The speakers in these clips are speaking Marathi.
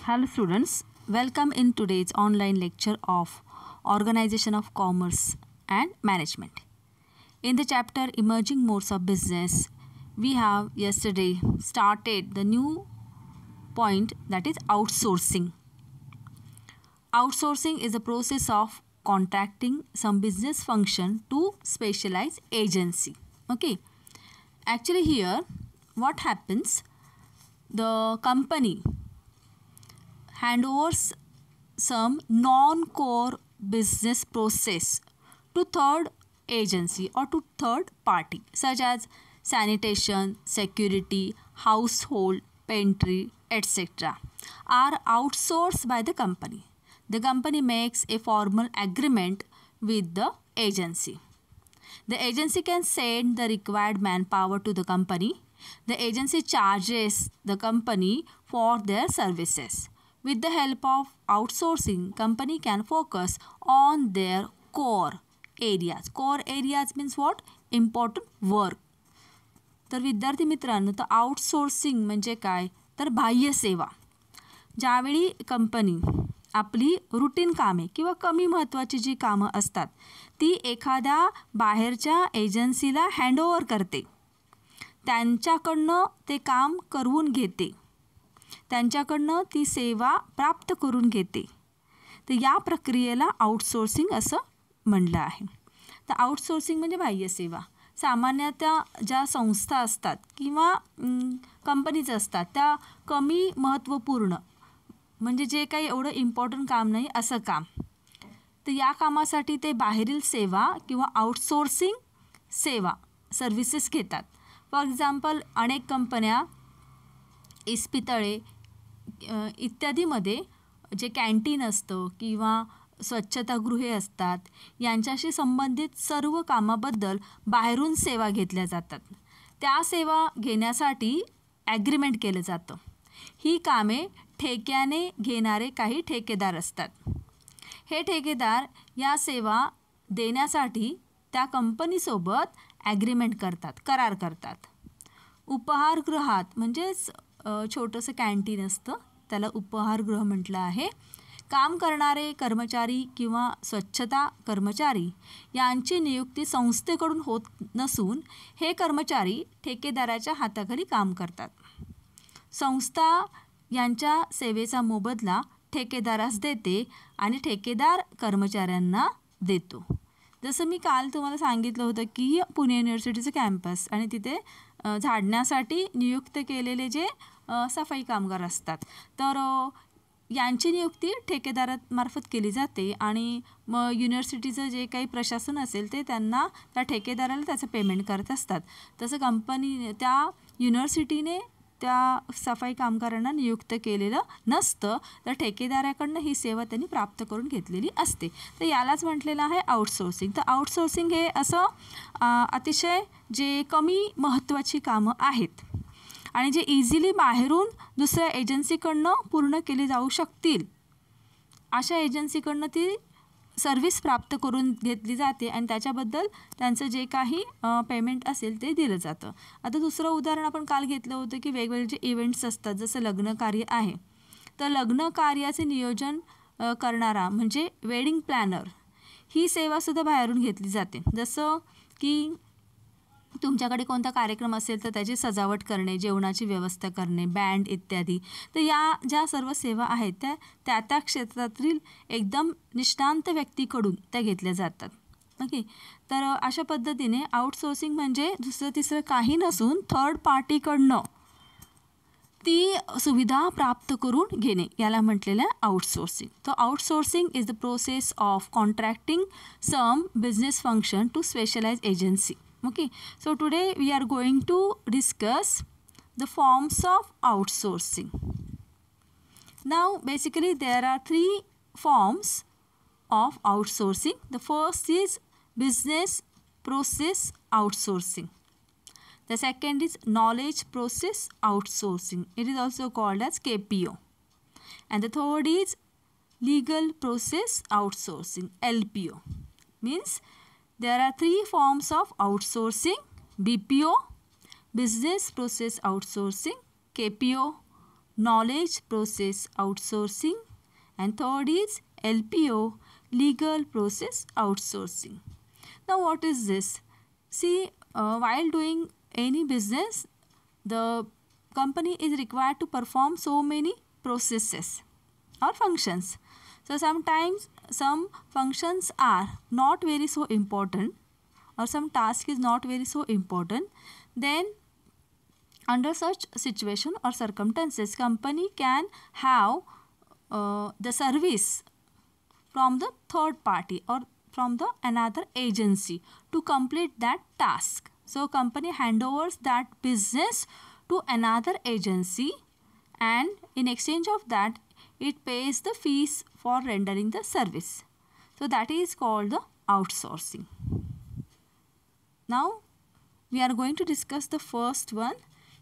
Hello students, welcome in today's online lecture of Organization of Commerce and Management. In the chapter Emerging Modes of Business, we have yesterday started the new point, that is outsourcing. Outsourcing is the process of contracting some business function to specialized agency. Okay, actually here what happens, the company handovers some non-core business process to third agency or to third party, such as sanitation, security, household, pantry, etc. are outsourced by the company. The company makes a formal agreement with the agency. The agency can send the required manpower to the company. The agency charges the company for their services. With the help of outsourcing, company can focus on their core areas. Core areas means what? Important work. तर विद्यार्थी मित्रांनो, तर आउटसोर्सिंग म्हणजे काय? तर बाह्य सेवा. ज्यावेळी कंपनी आपली रूटीन कामे किंवा कमी महत्त्वाची जी कामं असतात ती एखाद्या बाहेरच्या एजन्सीला हँडओव्हर करते, त्यांच्याकडनं ते काम करून घेते, त्यांच्याकडनं ती सेवा प्राप्त करून घेते, तर या प्रक्रियेला आउटसोर्सिंग असं म्हणलं आहे. तर आउटसोर्सिंग म्हणजे बाह्य सेवा. सामान्यतः ज्या संस्था असतात किंवा कंपनीज असतात त्या कमी महत्त्वपूर्ण म्हणजे जे काही एवढं इम्पॉर्टंट काम नाही असं काम, तर या कामासाठी ते बाहेरील सेवा किंवा आउटसोर्सिंग सेवा सर्व्हिसेस घेतात. फॉर एक्झाम्पल, अनेक कंपन्या इस्पितळे इत्यादीमध्ये जे कॅन्टीन असतं किंवा स्वच्छतागृहे असतात यांच्याशी संबंधित सर्व कामाबद्दल बाहेरून सेवा घेतल्या जातात. त्या सेवा घेण्यासाठी ॲग्रीमेंट केलं जातं. ही कामे ठेक्याने घेणारे काही ठेकेदार असतात. हे ठेकेदार या सेवा देण्यासाठी त्या कंपनीसोबत ॲग्रीमेंट करतात, करार करतात. उपहारगृहात म्हणजेच छोटंसं कॅन्टीन असतं त्याला उपहारगृह म्हटलं आहे. काम करणारे कर्मचारी किंवा स्वच्छता कर्मचारी यांची नियुक्ती संस्थेकडून होत नसून हे कर्मचारी ठेकेदाराच्या हाताखाली काम करतात. संस्था यांच्या सेवेचा मोबदला ठेकेदारास देते आणि ठेकेदार कर्मचाऱ्यांना देतो. जसं मी काल तुम्हाला सांगितलं होतं की पुणे युनिव्हर्सिटीचं कॅम्पस आणि तिथे झाडण्यासाठी नियुक्त केलेले जे सफाई कामगार असतात, तर यांची नियुक्ती ठेकेदारामार्फत केली जाते आणि मग युनिव्हर्सिटीचं जे काही प्रशासन असेल ते त्यांना त्या ठेकेदाराला त्याचं पेमेंट करत असतात. तसं कंपनी त्या युनिव्हर्सिटीने त्या सफाई कामगारांना नियुक्त केलेलं नसतं, तर ठेकेदाराकडनं ही सेवा त्यांनी प्राप्त करून घेतलेली असते. तर यालाच म्हटलेलं आहे आउटसोर्सिंग. तर आउटसोर्सिंग हे असं अतिशय जे कमी महत्त्वाची कामं आहेत आणि जे इझिली बाहेरून दुसऱ्या एजन्सीकडनं पूर्ण केली जाऊ शकतील अशा एजन्सीकडनं ती सर्व्हिस प्राप्त करून घेतली जाते आणि त्याच्याबद्दल त्यांचं जे काही पेमेंट असेल ते दिलं जातं. आता दुसरं उदाहरण आपण काल घेतलं होतं की वेगवेगळे जे इव्हेंट्स असतात, जसं लग्न कार्य आहे, तर लग्न कार्याचे नियोजन करणारा म्हणजे वेडिंग प्लॅनर ही सेवासुद्धा बाहेरून घेतली जाते. जसं की तुमच्याकडे कोणता कार्यक्रम असेल तर त्याची सजावट करणे, जेवणाची व्यवस्था करणे, बँड इत्यादी, तर या ज्या सर्व सेवा आहेत त्या त्या क्षेत्रातील एकदम निष्णांत व्यक्तीकडून त्या घेतल्या जातात. ओके, तर अशा पद्धतीने आउटसोर्सिंग म्हणजे दुसरं तिसरं काही नसून थर्ड पार्टीकडनं ती सुविधा प्राप्त करून घेणे याला म्हटलेलं आहे आउटसोर्सिंग. तर outsourcing is the process of contracting some business function to specialised agency. Okay, so today we are going to discuss the forms of outsourcing. Now basically there are three forms of outsourcing. The first is business process outsourcing. The second is knowledge process outsourcing. It is also called as KPO. And the third is legal process outsourcing, LPO. Means there are three forms of outsourcing: BPO, business process outsourcing, KPO, knowledge process outsourcing, and third is LPO, legal process outsourcing. Now what is this? See, while doing any business, the company is required to perform so many processes or functions. So sometimes some functions are not very so important, or some task is not very so important. Then under such situation or circumstances, company can have the service from the third party or from the another agency to complete that task. So company handovers that business to another agency, and in exchange of that it pays the fees for rendering the service. So that is called the outsourcing. Now we are going to discuss the first one,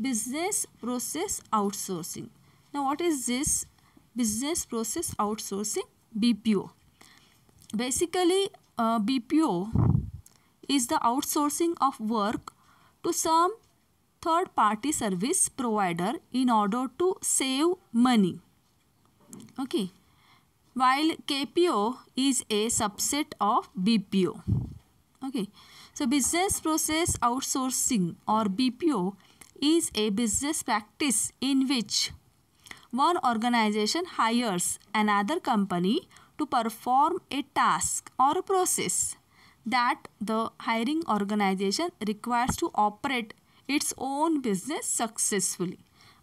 business process outsourcing. Now what is this business process outsourcing? BPO. Basically BPO is the outsourcing of work to some third party service provider in order to save money. Okay, while KPO is a subset of BPO. Okay, so business process outsourcing or BPO is a business practice in which one organization hires another company to perform a task or a process that the hiring organization requires to operate its own business successfully.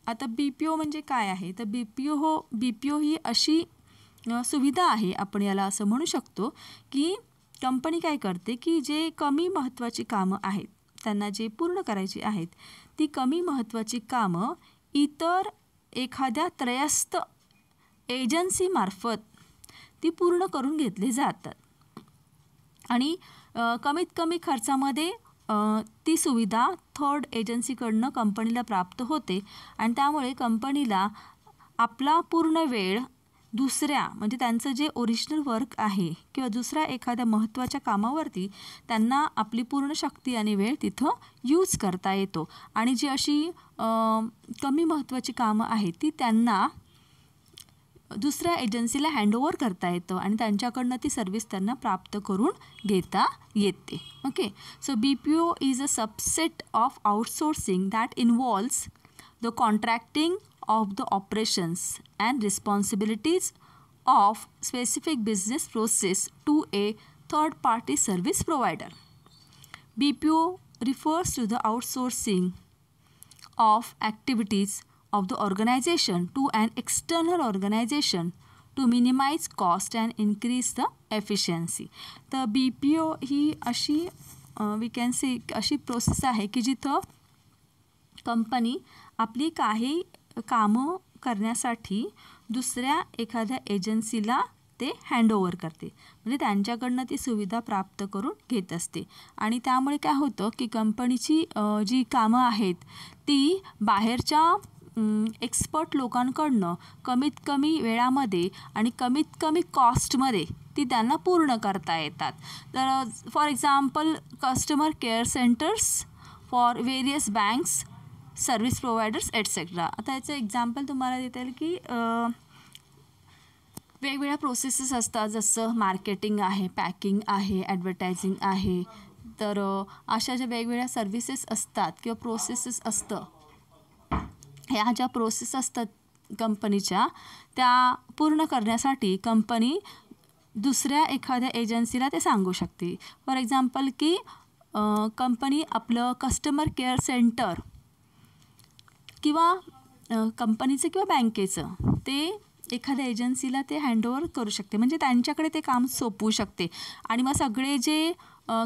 आता BPO म्हणजे काय आहे? तर BPO ही अशी सुविधा आहे, आपण याला असं म्हणू शकतो की कंपनी काय करते की जे कमी महत्त्वाची कामं आहेत, त्यांना जे पूर्ण करायची आहेत, ती कमी महत्त्वाची कामं इतर एखाद्या त्रयस्थ एजन्सीमार्फत ती पूर्ण करून घेतली जातात आणि कमीत कमी खर्चामध्ये ती सुविधा थर्ड एजन्सीकडनं कंपनीला प्राप्त होते आणि त्यामुळे कंपनीला आपला पूर्ण वेळ दुसऱ्या म्हणजे त्यांचं जे ओरिजिनल वर्क आहे किंवा दुसऱ्या एखाद्या महत्त्वाच्या कामावरती त्यांना आपली पूर्ण शक्ती आणि वेळ तिथं यूज करता येतो आणि जी अशी कमी महत्त्वाची कामं आहेत ती त्यांना दुसऱ्या एजन्सीला हँडओव्हर करता येतं आणि त्यांच्याकडनं ती सर्व्हिस त्यांना प्राप्त करून घेता येते. Okay, so BPO is a subset of outsourcing that involves the contracting of the operations and responsibilities of specific business process to a third party service provider. BPO refers to the outsourcing of activities of the organization to an external organization to minimize cost and increase the efficiency. The BPO ही अशी we can say अशी प्रोसेस आहे की जिथं कंपनी आपली काही कामं करण्यासाठी दुसऱ्या एखाद्या एजन्सीला ते हँडओव्हर करते, म्हणजे त्यांच्याकडनं ती सुविधा प्राप्त करून घेत असते आणि त्यामुळे काय होतं की कंपनीची जी कामं आहेत ती बाहेरच्या एक्सपर्ट लोकांकडनं कमीत कमी वेळामध्ये आणि कमीत कमी कॉस्टमध्ये ती त्यांना पूर्ण करता येतात. तर for example customer care centres for various banks, service providers etcetera. आता याचं एक्झाम्पल तुम्हाला देता येईल की वेगवेगळ्या प्रोसेसेस असतात, जसं मार्केटिंग आहे, पॅकिंग आहे, ॲडव्हर्टायझिंग आहे. तर अशा ज्या वेगवेगळ्या सर्व्हिसेस असतात किंवा प्रोसेसेस असतं, ह्या ज्या प्रोसेस असतात कंपनीच्या त्या पूर्ण करण्यासाठी कंपनी दुसऱ्या एखाद्या एजन्सीला ते सांगू शकते. फॉर एक्झाम्पल की कंपनी आपलं कस्टमर केअर सेंटर किंवा कंपनीचं किंवा बँकेचं ते एखाद्या एजन्सीला ते हँडओव्हर करू शकते, म्हणजे त्यांच्याकडे ते काम सोपवू शकते आणि मग सगळे जे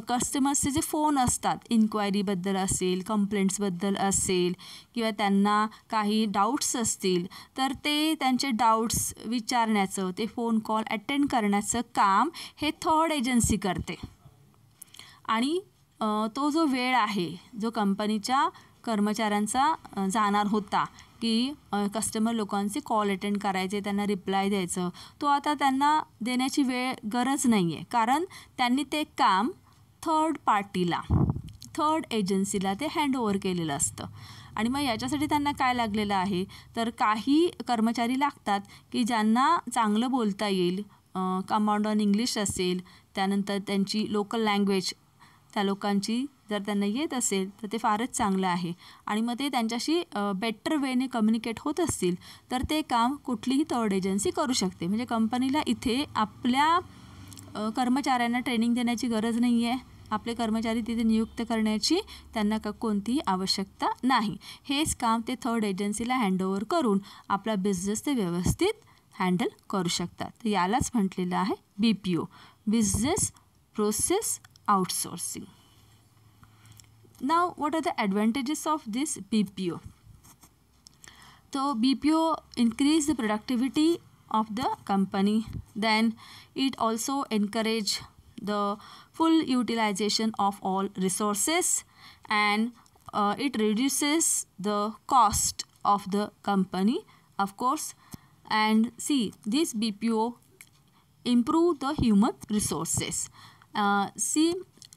कस्टमर्सचे जे फोन असतात, इन्क्वायरीबद्दल असेल, कंप्लेंट्सबद्दल असेल किंवा त्यांना काही डाऊट्स असतील तर ते त्यांचे डाऊट्स विचारण्याचं, ते फोन कॉल अटेंड करण्याचं काम हे थर्ड एजन्सी करते आणि तो जो वेळ आहे जो कंपनीच्या कर्मचाऱ्यांचा जाणार होता की कस्टमर लोकांचे कॉल अटेंड करायचे, त्यांना रिप्लाय द्यायचं, तो आता त्यांना देण्याची गरज नाही आहे, कारण त्यांनी ते काम थर्ड पार्टीला, थर्ड एजन्सीला ते हँडओव्हर केलेलं असतं. आणि मग याच्यासाठी त्यांना काय लागलेलं आहे, तर काही कर्मचारी लागतात की ज्यांना चांगलं बोलता येईल, कमांड ऑन इंग्लिश असेल, त्यानंतर त्यांची लोकल लँग्वेज त्या लोकांची जर त्यांना येत असेल तर ते फारच चांगलं आहे. आणि मग ते त्यांच्याशी बेटर वेने कम्युनिकेट होत असतील तर ते काम कुठलीही थर्ड एजन्सी करू शकते. म्हणजे कंपनीला इथे आपल्या कर्मचाऱ्यांना ट्रेनिंग देण्याची गरज नाही आहे, आपले कर्मचारी तिथे नियुक्त करण्याची त्यांना कोणतीही आवश्यकता नाही. हेच काम ते थर्ड एजन्सीला हँडओव्हर करून आपला बिझनेस ते व्यवस्थित हँडल करू शकतात. तर यालाच म्हटलेलं आहे BPO, business process outsourcing. Now, what are the advantages of this BPO? So, BPO increase the productivity of the company. Then, it also encourage the full utilization of all resources, and it reduces the cost of the company, of course. And see, this BPO improve the human resources. See,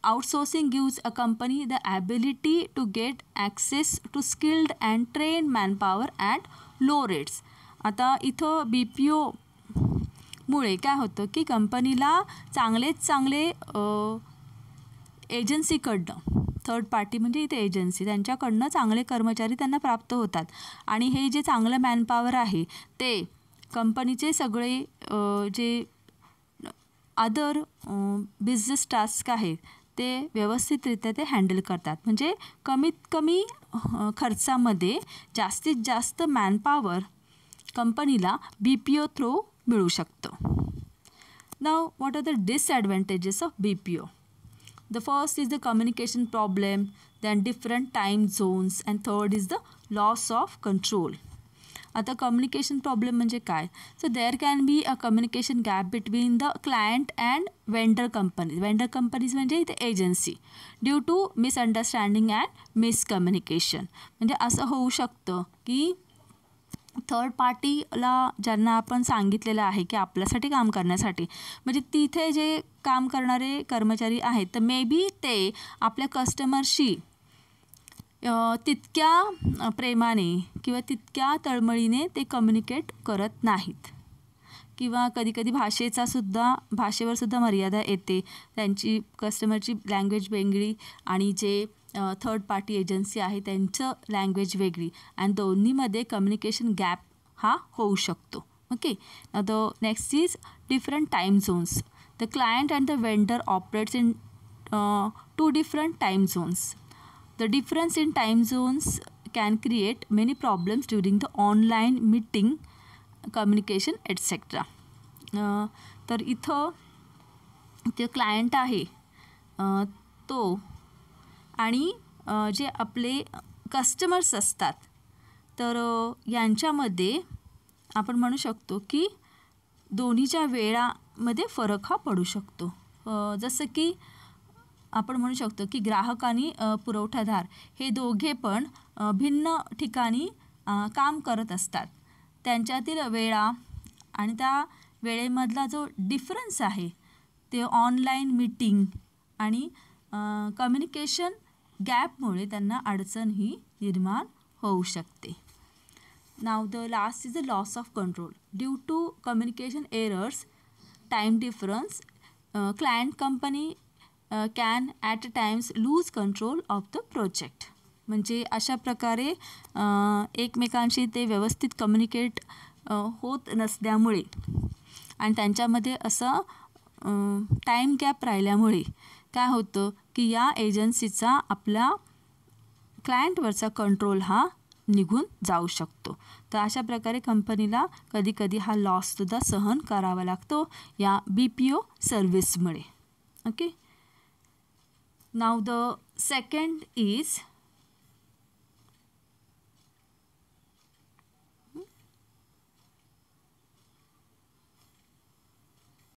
outsourcing gives a company the ability to get access to skilled and trained manpower at low rates. आता इथं BPO मुळे काय होतं की कंपनीला चांगले एजन्सीकडनं, थर्ड पार्टी म्हणजे इथे एजन्सी, त्यांच्याकडनं चांगले कर्मचारी त्यांना प्राप्त होतात. आणि हे जे चांगलं मॅनपॉवर आहे ते कंपनीचे सगळे जे अदर बिझनेस टास्क आहेत ते व्यवस्थितरित्या ते हँडल करतात. म्हणजे कमीत कमी खर्चामध्ये जास्तीत जास्त मॅनपॉवर कंपनीला BPO थ्रू मिळू शकतं. नाव what are the disadvantages of BPO? The first is the communication problem, then different time zones, and third is the loss of control. आता कम्युनिकेशन प्रॉब्लेम म्हणजे काय? So there can be a communication gap between the client and vendor companies. Vendor companies म्हणजे इथे agency, due to misunderstanding and miscommunication. म्हणजे असं होऊ शकतं की थर्ड पार्टीला ज्यांना आपण सांगितलेलं आहे की आपल्यासाठी काम करण्यासाठी, म्हणजे तिथे जे काम करणारे कर्मचारी आहेत तर मे बी ते आपल्या कस्टमरशी तितक्या प्रेमाने किंवा तितक्या तळमळीने ते कम्युनिकेट करत नाहीत, किंवा कधीकधी भाषेवर सुद्धा मर्यादा येते. त्यांची कस्टमरची लँग्वेज वेगळी आणि जे थर्ड पार्टी एजन्सी आहे त्यांचं लँग्वेज वेगळी, आणि दोन्हीमध्ये कम्युनिकेशन गॅप हा होऊ शकतो. Okay. The next is different time zones. The client and the vendor operates in 2 different time zones. The difference in time zones can create many problems during the online meeting, communication, etc. तर इथं ते क्लायंट आहे तो आणि जे आपले कस्टमर्स असतात तर यांच्यामध्ये आपण म्हणू शकतो की दोन्हीच्या वेळामध्ये फरक हा पडू शकतो. जसं की आपण म्हणू शकतो की ग्राहक आणि पुरवठादार हे दोघे पण भिन्न ठिकाणी काम करत असतात. त्यांच्यातील वेळा आणि त्या वेळेमधला जो डिफरन्स आहे ते ऑनलाईन मीटिंग आणि कम्युनिकेशन गॅपमुळे त्यांना अडचण ही निर्माण होऊ शकते. Now the last is the loss of control. Due to communication errors, time difference, client company can at times lose control of the project. म्हणजे अशा प्रकारे एकमेकांशी ते व्यवस्थित कम्युनिकेट होत नसल्यामुळे आणि त्यांच्यामध्ये असं टाईम गॅप राहिल्यामुळे काय होतं की या एजन्सीचा आपल्या क्लायंटवरचा कंट्रोल हा निघून जाऊ शकतो. तर अशा प्रकारे कंपनीला कधीकधी हा लॉससुद्धा सहन करावा लागतो या BPO सर्व्हिसमुळे. Okay. Now the second is